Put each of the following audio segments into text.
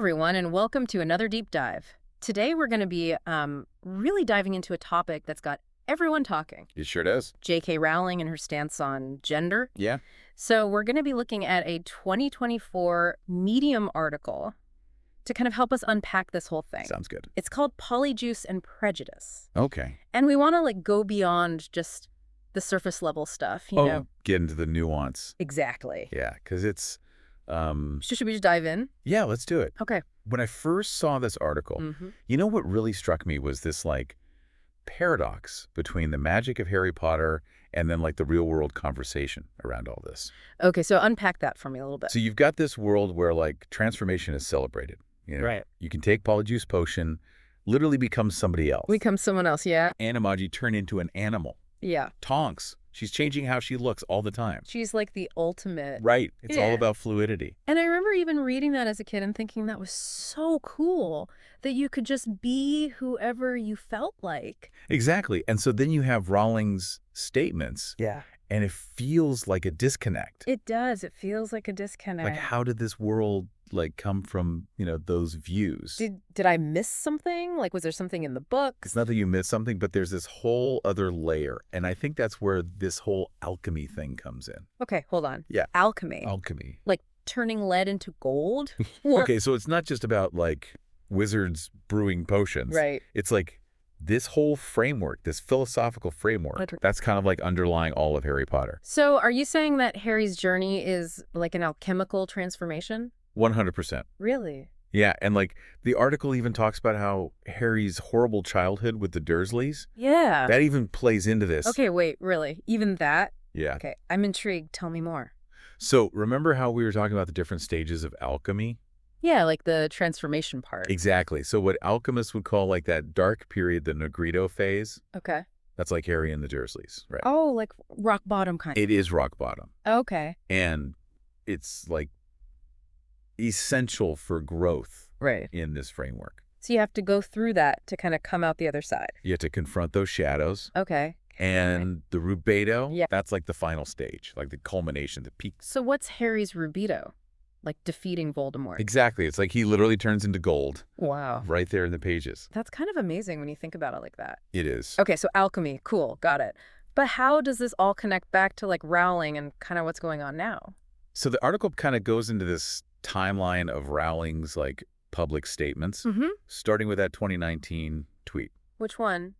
everyone, and welcome to another deep dive. Today we're going to be really diving into a topic that's got everyone talking. It sure does. J.K. Rowling and her stance on gender. Yeah. So we're going to be looking at a 2024 Medium article to kind of help us unpack this whole thing. Sounds good. It's called Polyjuice and Prejudice. Okay. And we want to go beyond just the surface level stuff, you know? Get into the nuance. Exactly. Yeah, because it's... Should we just dive in? Yeah, let's do it. Okay. When I first saw this article, you know what really struck me was this, paradox between the magic of Harry Potter and then, the real-world conversation around all this. Okay, so unpack that for me a little bit. So you've got this world where, transformation is celebrated. You know? Right. You can take Polyjuice potion, literally become somebody else. Become someone else, yeah? Animagi turn into an animal. Yeah. Tonks. She's changing how she looks all the time. She's like the ultimate. Right. It's all about fluidity. And I remember even reading that as a kid and thinking that was so cool that you could just be whoever you felt like. Exactly. And so then you have Rowling's statements. Yeah. And it feels like a disconnect. It does. It feels like a disconnect. How did this world come from, those views? Did I miss something? Was there something in the book? It's not that you missed something, but there's this whole other layer. And I think that's where this whole alchemy thing comes in. Okay, hold on. Yeah. Alchemy. Alchemy. Like turning lead into gold? Okay, so it's not just about wizards brewing potions. Right. It's this whole framework, this philosophical framework, that's kind of underlying all of Harry Potter. So are you saying that Harry's journey is like an alchemical transformation? 100%. Really? Yeah, and the article even talks about how Harry's horrible childhood with the Dursleys. Yeah. That even plays into this. Okay, wait, really? Even that? Yeah. Okay, I'm intrigued. Tell me more. So remember how we were talking about the different stages of alchemy? Yeah, like the transformation part. Exactly. So what alchemists would call that dark period, the Negrito phase. Okay. That's like Harry and the Dursleys, right? Oh, like rock bottom kind of. It is rock bottom. Okay. And it's essential for growth in this framework. So you have to go through that to kind of come out the other side. You have to confront those shadows. Okay. And the rubedo, yeah, that's the final stage, the culmination, the peak. So what's Harry's rubedo? Defeating Voldemort. Exactly. It's he literally turns into gold. Wow. Right there in the pages. That's kind of amazing when you think about it like that. It is. Okay, so alchemy. Cool. Got it. But how does this all connect back to Rowling and kind of what's going on now? So the article kind of goes into this timeline of Rowling's public statements, starting with that 2019 tweet. Which one?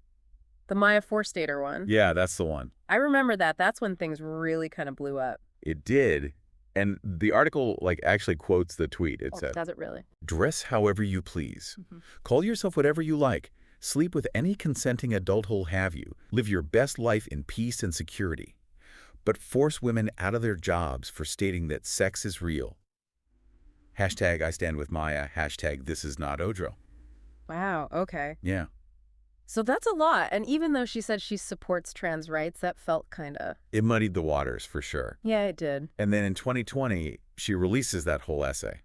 The Maya Forstater one? Yeah, that's the one. I remember that. That's when things really kind of blew up. It did. And the article actually quotes the tweet. It said, does it really? "Dress however you please. Call yourself whatever you like. Sleep with any consenting adult who'll have you. Live your best life in peace and security. But force women out of their jobs for stating that sex is real. Hashtag I stand with Maya. Hashtag this is not Odro." Wow. Okay. Yeah. So that's a lot. And even though she said she supports trans rights, that felt kind of... It muddied the waters, for sure. Yeah, it did. And then in 2020, she releases that whole essay.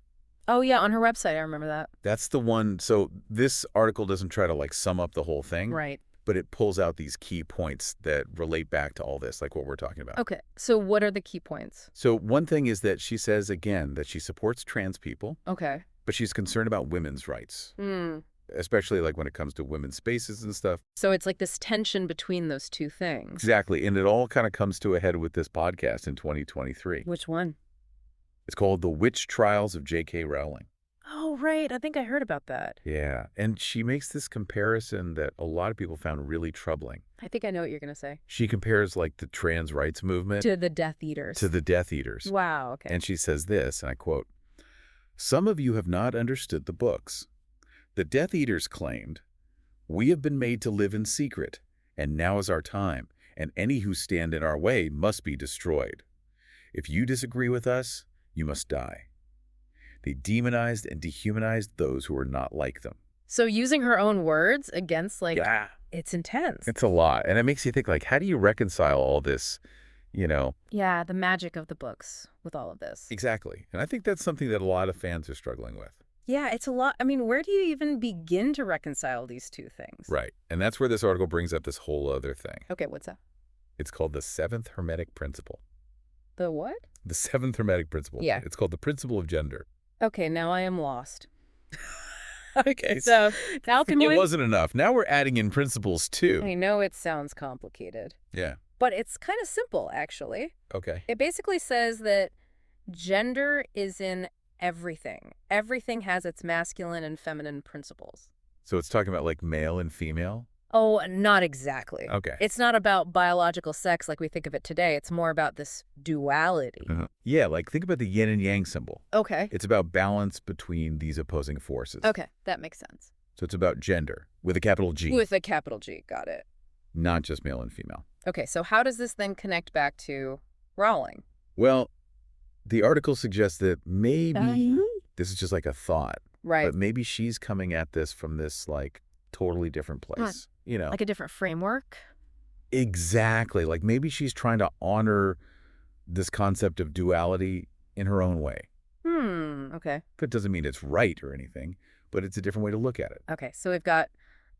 Oh, yeah, on her website. I remember that. That's the one. So this article doesn't try to sum up the whole thing. Right. But it pulls out these key points that relate back to all this, like what we're talking about. Okay. So what are the key points? So one thing is that she says, again, that she supports trans people. Okay. But she's concerned about women's rights. Especially when it comes to women's spaces and stuff. So it's this tension between those two things. Exactly. And it all kind of comes to a head with this podcast in 2023. Which one? It's called The Witch Trials of J.K. Rowling. Oh, right. I think I heard about that. Yeah. And she makes this comparison that a lot of people found really troubling. I think I know what you're going to say. She compares the trans rights movement to the Death Eaters. To the Death Eaters. Wow. Okay. And she says this, and I quote, "Some of you have not understood the books. The Death Eaters claimed, 'We have been made to live in secret, and now is our time, and any who stand in our way must be destroyed. If you disagree with us, you must die.' They demonized and dehumanized those who are not like them." So using her own words against, yeah, it's intense. It's a lot. And it makes you think, how do you reconcile all this, Yeah, the magic of the books with all of this. Exactly. And I think that's something that a lot of fans are struggling with. Yeah, it's a lot. I mean, where do you even begin to reconcile these two things? Right. And that's where this article brings up this whole other thing. Okay, what's that? It's called the seventh Hermetic principle. The what? The seventh Hermetic principle. Yeah. It's called the principle of gender. Okay, now I am lost. Okay. So, It alchemy, wasn't enough. Now we're adding in principles, too. I know it sounds complicated, Yeah. but it's kind of simple, actually. Okay. It basically says that gender is in everything. Everything has its masculine and feminine principles. So it's talking about, like, male and female? Oh, not exactly. Okay. It's not about biological sex like we think of it today. It's more about this duality. Yeah, like, think about the yin and yang symbol. Okay. It's about balance between these opposing forces. Okay, that makes sense. So it's about gender, with a capital G. With a capital G, got it. Not just male and female. Okay, so how does this then connect back to Rowling? Well, the article suggests that maybe this is just like a thought. Right. But maybe she's coming at this from this, like, totally different place. You know? Like a different framework? Exactly. Like, maybe she's trying to honor this concept of duality in her own way. Okay. That doesn't mean it's right or anything, but it's a different way to look at it. Okay, so we've got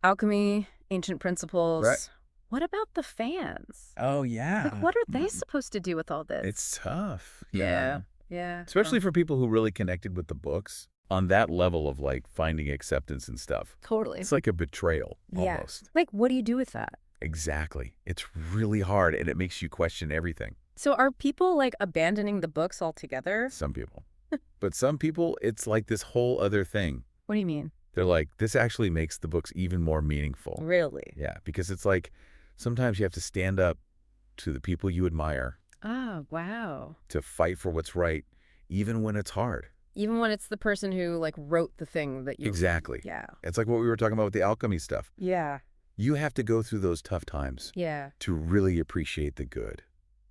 alchemy, ancient principles. Right. What about the fans? Oh, yeah. Like, what are they supposed to do with all this? It's tough. Yeah. Especially for people who really connected with the books on that level of, like, finding acceptance and stuff. Totally. It's like a betrayal, Yeah. almost. Like, what do you do with that? Exactly. It's really hard, and it makes you question everything. So are people, like, abandoning the books altogether? Some people. But some people, it's like this whole other thing. What do you mean? They're like, this actually makes the books even more meaningful. Really? Yeah, because it's like sometimes you have to stand up to the people you admire Oh, wow. to fight for what's right, even when it's hard. Even when it's the person who, like, wrote the thing that you... Exactly. Yeah. It's like what we were talking about with the alchemy stuff. Yeah. You have to go through those tough times Yeah. to really appreciate the good.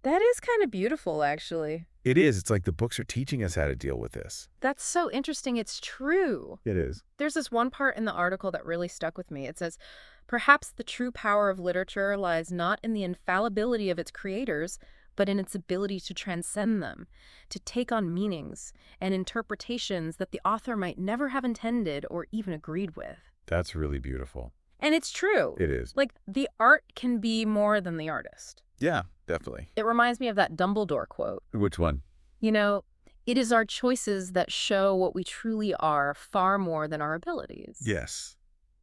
That is kind of beautiful, actually. It is. It's like the books are teaching us how to deal with this. That's so interesting. It's true. It is. There's this one part in the article that really stuck with me. It says, perhaps the true power of literature lies not in the infallibility of its creators, but in its ability to transcend them, to take on meanings and interpretations that the author might never have intended or even agreed with. That's really beautiful. And it's true. It is. Like, the art can be more than the artist. Yeah, definitely. It reminds me of that Dumbledore quote. Which one? You know, it is our choices that show what we truly are far more than our abilities. Yes.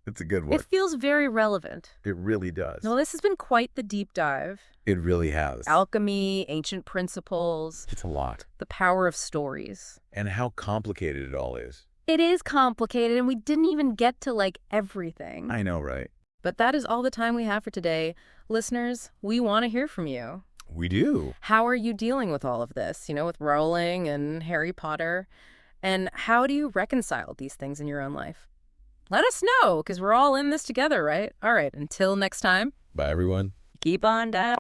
It's a good one. It feels very relevant. It really does. Well, this has been quite the deep dive. It really has. Alchemy, ancient principles, It's a lot. the power of stories. And how complicated it all is. It is complicated, and we didn't even get to, like, everything. I know, right? But that is all the time we have for today. Listeners, we want to hear from you. We do. How are you dealing with all of this, you know, with Rowling and Harry Potter? And how do you reconcile these things in your own life? Let us know, because we're all in this together, right? All right, until next time. Bye, everyone. Keep on down.